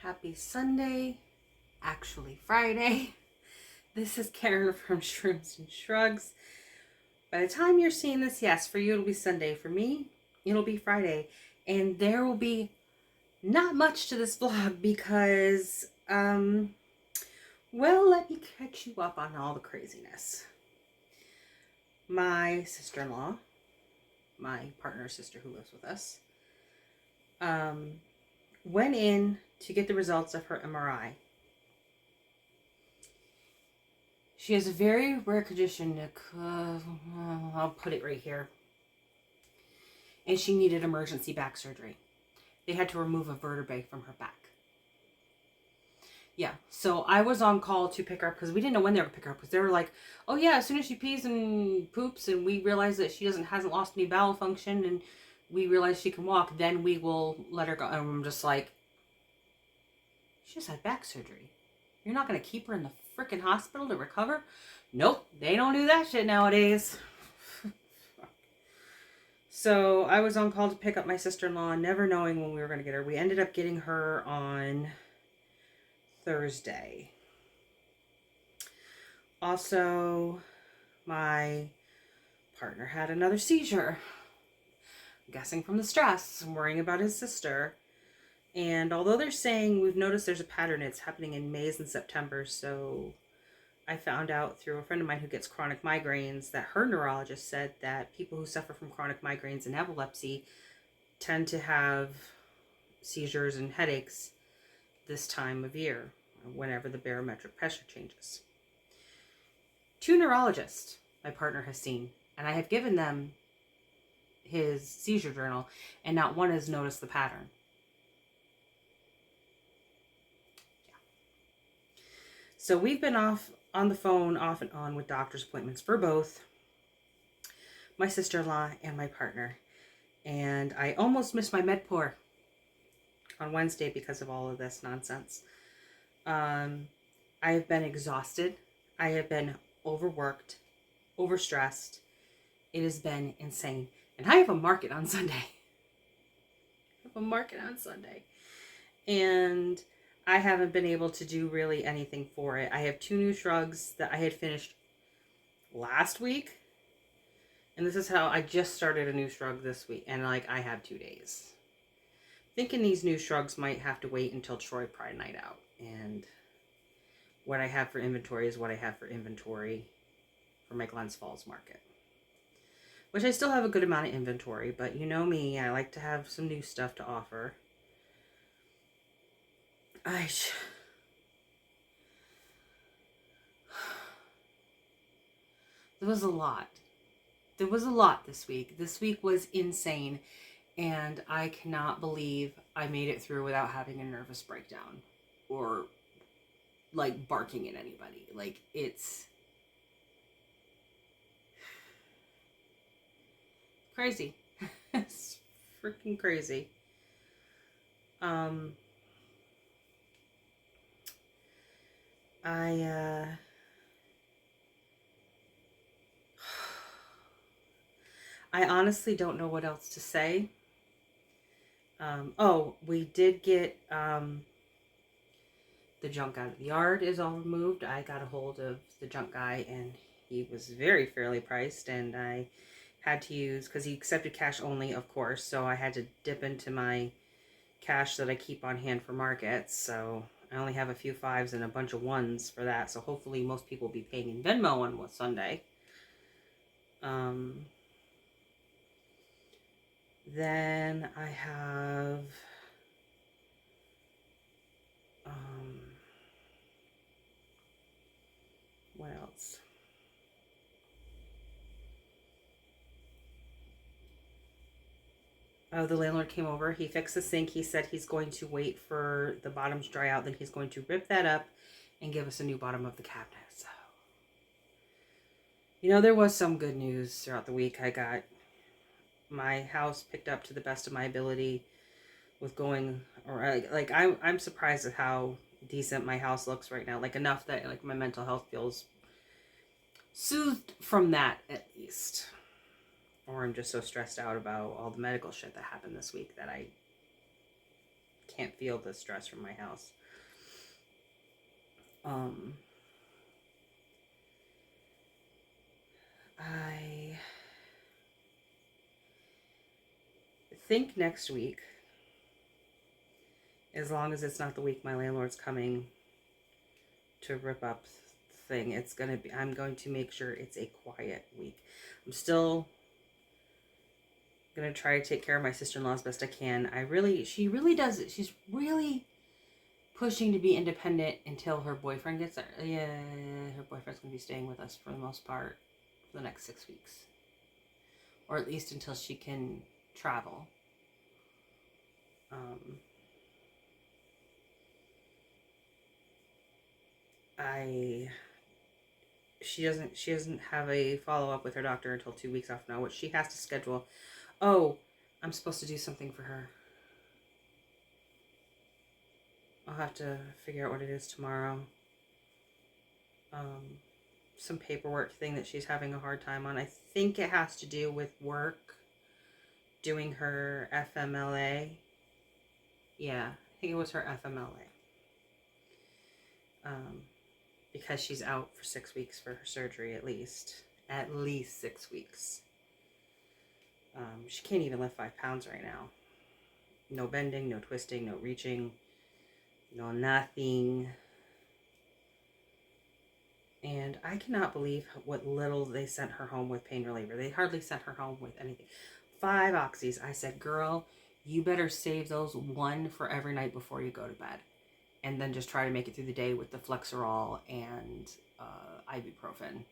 Happy Sunday, actually Friday. This is Karen from Shrooms and Shrugs. By the time you're seeing this, yes, for you it'll be Sunday. For me, it'll be Friday. And there will be not much to this vlog because, well, let me catch you up on all the craziness. My sister-in-law, my partner's sister who lives with us, went in to get the results of her MRI. She has a very rare condition. I'll put it right here. And she needed emergency back surgery. They had to remove a vertebrae from her back. Yeah, so I was on call to pick her up because we didn't know when they were going to pick her up. Because they were like, oh yeah, as soon as she pees and poops and we realize that she hasn't lost any bowel function and we realize she can walk, then we will let her go. And I'm just like, she just had back surgery. You're not going to keep her in the freaking hospital to recover? Nope, they don't do that shit nowadays. So I was on call to pick up my sister-in-law, never knowing when we were going to get her. We ended up getting her on Thursday. Also, my partner had another seizure. I'm guessing from the stress, I'm worrying about his sister. And although they're saying we've noticed there's a pattern, it's happening in May and September, so I found out through a friend of mine who gets chronic migraines that her neurologist said that people who suffer from chronic migraines and epilepsy tend to have seizures and headaches this time of year, whenever the barometric pressure changes. 2 neurologists my partner has seen, and I have given them his seizure journal, and not one has noticed the pattern. Yeah. So we've been on the phone off and on with doctor's appointments for both my sister-in-law and my partner. And I almost missed my MedPour on Wednesday because of all of this nonsense. I have been exhausted. I have been overworked, overstressed. It has been insane. And I have a market on Sunday. And I haven't been able to do really anything for it. I have 2 new shrugs that I had finished last week. And this is how I just started a new shrug this week. And I have 2 days. Thinking these new shrugs might have to wait until Troy Pride Night Out. And what I have for inventory is what I have for inventory for my Glens Falls market. Which I still have a good amount of inventory, but you know me, I like to have some new stuff to offer. There was a lot. There was a lot this week. This week was insane, and I cannot believe I made it through without having a nervous breakdown or barking at anybody. It's crazy. It's freaking crazy. I honestly don't know what else to say. We did get the junk out of the yard is all removed. I got a hold of the junk guy and he was very fairly priced, and I had to use, because he accepted cash only, of course, so I had to dip into my cash that I keep on hand for markets. So I only have a few 5s and a bunch of 1s for that, so hopefully most people will be paying in Venmo on Sunday. Then I have what else? The landlord came over. He fixed the sink. He said he's going to wait for the bottoms dry out. Then he's going to rip that up and give us a new bottom of the cabinet. So, there was some good news throughout the week. I got my house picked up to the best of my ability with going, I'm surprised at how decent my house looks right now. Enough that my mental health feels soothed from that at least. Or I'm just so stressed out about all the medical shit that happened this week that I can't feel the stress from my house. I think next week, as long as it's not the week my landlord's coming to rip up the thing, I'm going to make sure it's a quiet week. I'm still gonna try to take care of my sister-in-law as best I can. She really does it. She's really pushing to be independent until her boyfriend gets there. Yeah, her boyfriend's gonna be staying with us for the most part for the next 6 weeks, or at least until she can travel. She doesn't have a follow-up with her doctor until 2 weeks off now, which she has to schedule. Oh, I'm supposed to do something for her. I'll have to figure out what it is tomorrow. Some paperwork thing that she's having a hard time on. I think it has to do with work, doing her FMLA. Yeah, I think it was her FMLA. Because she's out for 6 weeks for her surgery, at least 6 weeks. She can't even lift 5 pounds right now. No bending, no twisting, no reaching, no nothing. And I cannot believe what little they sent her home with pain reliever. They hardly sent her home with anything. 5 oxys. I said, girl, you better save those 1 for every night before you go to bed. And then just try to make it through the day with the Flexerol and ibuprofen.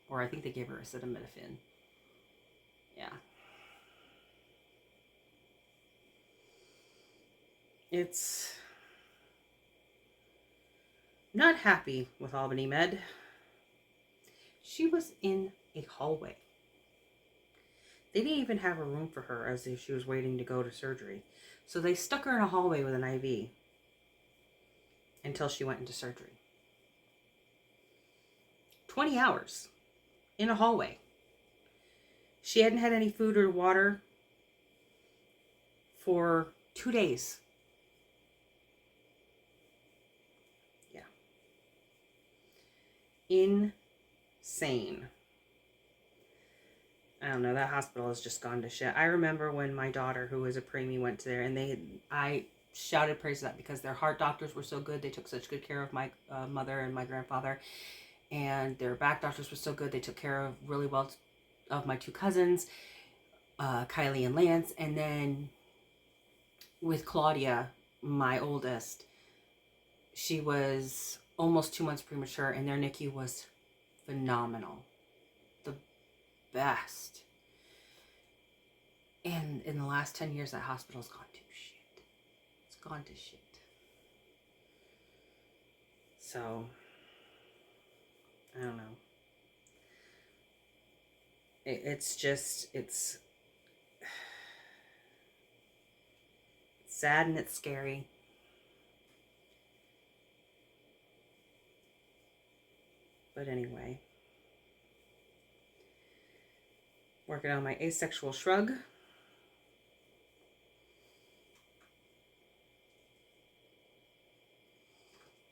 Or I think they gave her acetaminophen. Yeah. It's not happy with Albany Med. She was in a hallway. They didn't even have a room for her as if she was waiting to go to surgery. So they stuck her in a hallway with an IV until she went into surgery. 20 hours in a hallway. She hadn't had any food or water for 2 days. Yeah. Insane. I don't know, that hospital has just gone to shit. I remember when my daughter, who was a preemie, went to there, and I shouted praise to that because their heart doctors were so good. They took such good care of my mother and my grandfather, and their back doctors were so good. They took care of really well of my 2 cousins, Kylie and Lance. And then with Claudia, my oldest, she was almost 2 months premature, and their NICU was phenomenal. The best. And in the last 10 years, that hospital's gone to shit. It's gone to shit. So, I don't know. It's sad and it's scary. But anyway. Working on my asexual shrug.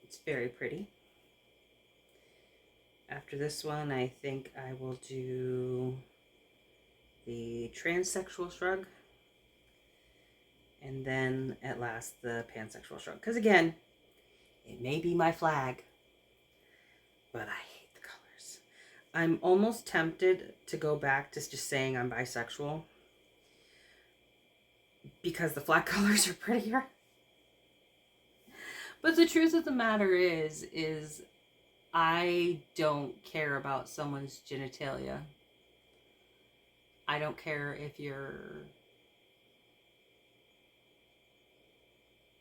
It's very pretty. After this one, I think I will do the transsexual shrug. And then, at last, the pansexual shrug. Because again, it may be my flag, but I hate the colors. I'm almost tempted to go back to just saying I'm bisexual, because the flag colors are prettier. But the truth of the matter is I don't care about someone's genitalia. I don't care if you're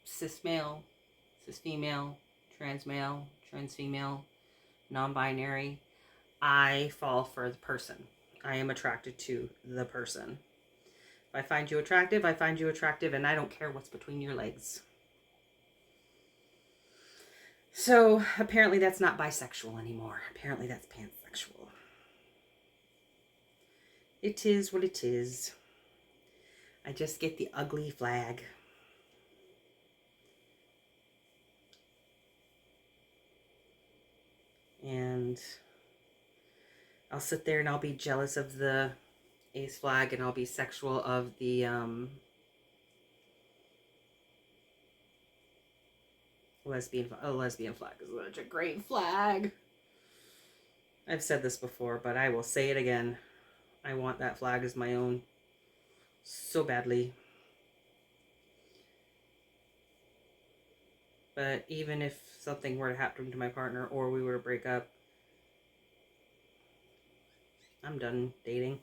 cis male, cis female, trans male, trans female, non-binary. I fall for the person. I am attracted to the person. If I find you attractive, I find you attractive, and I don't care what's between your legs. So apparently that's not bisexual anymore. Apparently that's pansexual. It is what it is. I just get the ugly flag. and I'll sit there and I'll be jealous of the ace flag, and I'll be sexual of the lesbian flag is such a great flag. I've said this before, but I will say it again. I want that flag as my own so badly. But even if something were to happen to my partner or we were to break up, I'm done dating.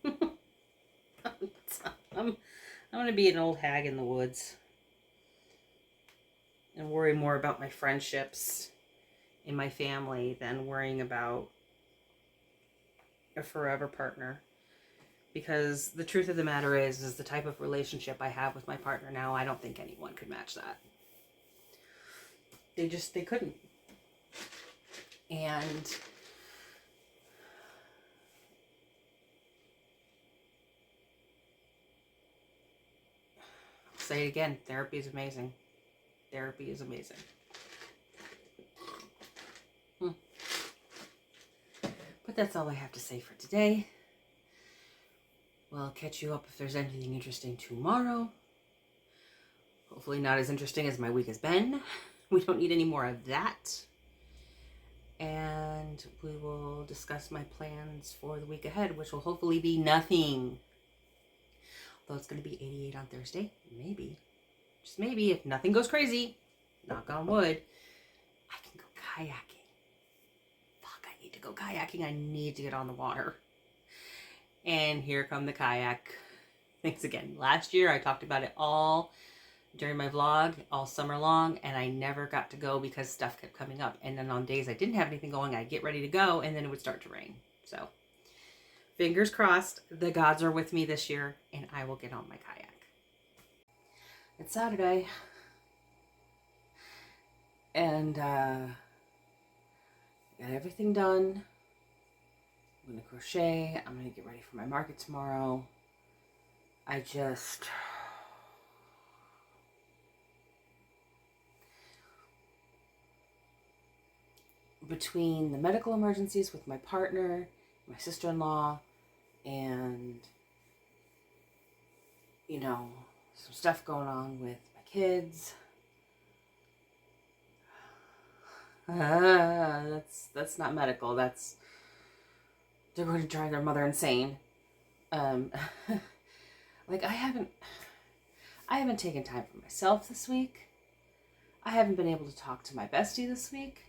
I'm going to be an old hag in the woods and worry more about my friendships in my family than worrying about a forever partner. Because the truth of the matter is the type of relationship I have with my partner now, I don't think anyone could match that. They couldn't. And I'll say it again, therapy is amazing. Therapy is amazing. But that's all I have to say for today. Well, I'll catch you up if there's anything interesting tomorrow. Hopefully not as interesting as my week has been. We don't need any more of that. And we will discuss my plans for the week ahead, which will hopefully be nothing. Although it's going to be 88 on Thursday. Maybe. Just maybe, if nothing goes crazy, knock on wood, I can go kayaking. Fuck, I need to go kayaking. I need to get on the water. And here come the kayak things again. Last year, I talked about it all during my vlog all summer long, and I never got to go because stuff kept coming up. And then on days I didn't have anything going, I'd get ready to go, and then it would start to rain. So, fingers crossed, the gods are with me this year, and I will get on my kayak. It's Saturday, and got everything done. I'm going to crochet. I'm going to get ready for my market tomorrow. Between the medical emergencies with my partner, my sister-in-law, and, some stuff going on with my kids. That's not medical. They're going to drive their mother insane. Like I haven't taken time for myself this week. I haven't been able to talk to my bestie this week.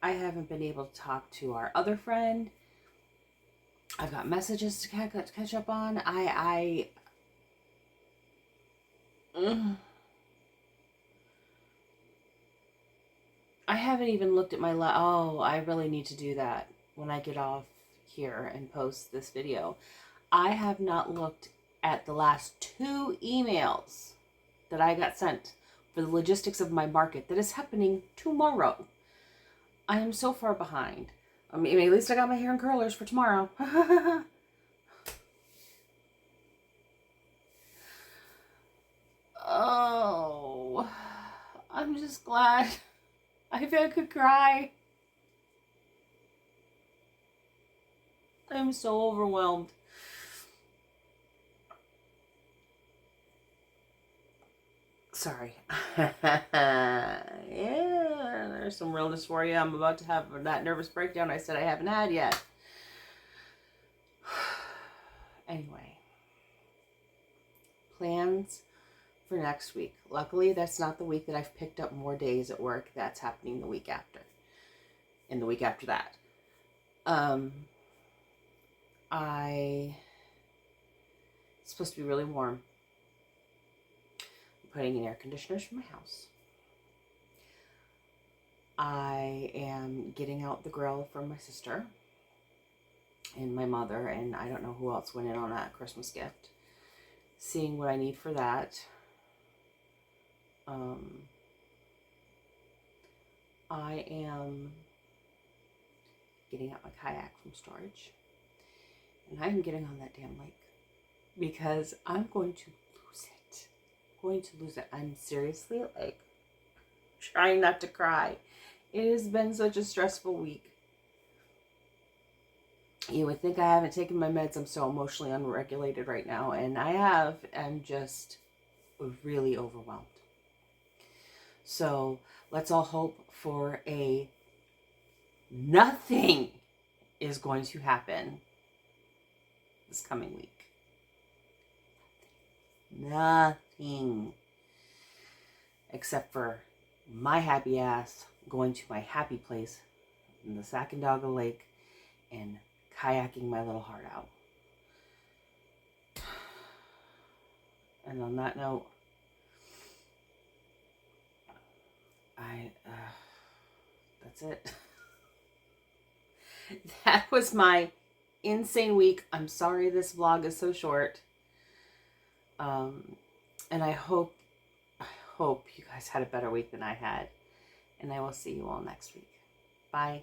I haven't been able to talk to our other friend. I've got messages to catch up on. I haven't even looked at my I really need to do that when I get off here and post this video. I have not looked at the last 2 emails that I got sent for the logistics of my market that is happening tomorrow. I am so far behind. I mean, at least I got my hair in curlers for tomorrow. Oh, I'm just glad. I feel I could cry. I'm so overwhelmed. Sorry. Yeah, there's some realness for you. I'm about to have that nervous breakdown I said I haven't had yet. Anyway. Plans for next week. Luckily, that's not the week that I've picked up more days at work. That's happening the week after. And the week after that. It's supposed to be really warm. I'm putting in air conditioners for my house. I am getting out the grill from my sister and my mother, and I don't know who else went in on that Christmas gift. Seeing what I need for that. I am getting out my kayak from storage. And I'm getting on that damn lake. Because I'm going to lose it. I'm seriously, trying not to cry. It has been such a stressful week. You would think I haven't taken my meds. I'm so emotionally unregulated right now. And I have. I'm just really overwhelmed. So let's all hope for nothing is going to happen this coming week. Nothing. Except for my happy ass going to my happy place in the Sacandaga Lake and kayaking my little heart out. And on that note, that's it. That was my insane week. I'm sorry this vlog is so short. And I hope you guys had a better week than I had. And I will see you all next week. Bye.